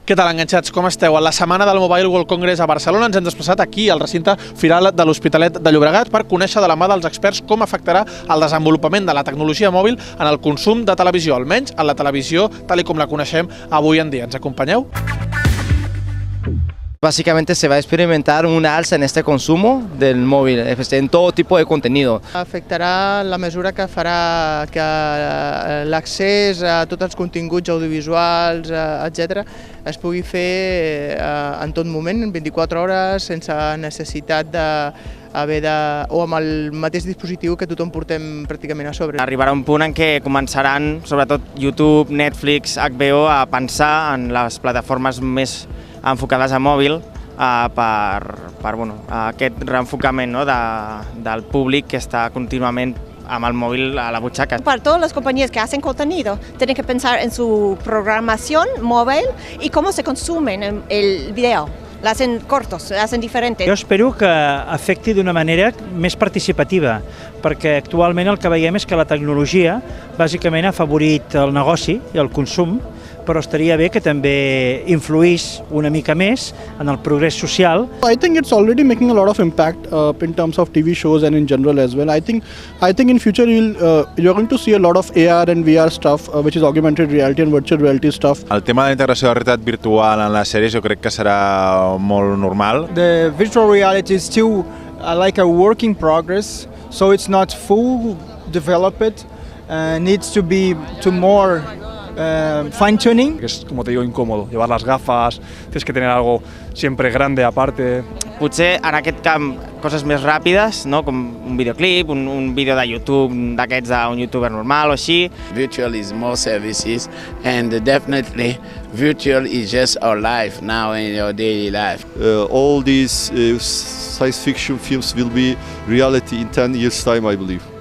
Què tal, enganxats? Com esteu? A la setmana del Mobile World Congress a Barcelona ens hem desplaçat aquí, al recinte firal de l'Hospitalet de Llobregat, per conèixer de la mà dels experts com afectarà el desenvolupament de la tecnologia mòbil en el consum de televisió, almenys en la televisió tal com la coneixem avui en dia. Ens acompanyeu? Básicamente se va a experimentar una alza en este consumo del móvil, en todo tipo de contenido. Afectarà la mesura que farà que l'accés a tots els continguts audiovisuals, etc., es pugui fer en tot moment, en 24 hores, sense necessitat o amb el mateix dispositiu que tothom portem pràcticament a sobre. Arribarà un punt en què començaran, sobretot YouTube, Netflix, HBO, a pensar en les plataformes més enfocades a mòbil per aquest reenfocament del públic que està contínuament amb el móvil a la butxaca. Para todas las compañías que hacen contenido, tienen que pensar en su programación móvil y cómo se consumen el video. La hacen cortos, la hacen diferentes. Jo espero que afecti d'una manera més participativa, perquè actualment el que veiem és que la tecnologia bàsicament ha afavorit el negoci i el consum, però estaria bé que també influís una mica més en el progrés social. I think it's already making a lot of impact in terms of TV shows and in general as well. I think in future you're going to see a lot of AR and VR stuff, which is augmented reality and virtual reality stuff. El tema de la integració de realitat virtual en les sèries jo crec que serà molt normal. The virtual reality is still like a work in progress, so it's not full developed. Needs to be more fine-tuning. Es, como te digo, incómodo. Llevar las gafas, tienes que tener algo siempre grande aparte. Potser en aquest camp coses més ràpides, no? Com un videoclip, un vídeo de YouTube d'aquests d'un youtuber normal o així. Virtual is more services and definitely virtual is just our life now in your daily life. All these science fiction films will be reality in 10 years' time, I believe.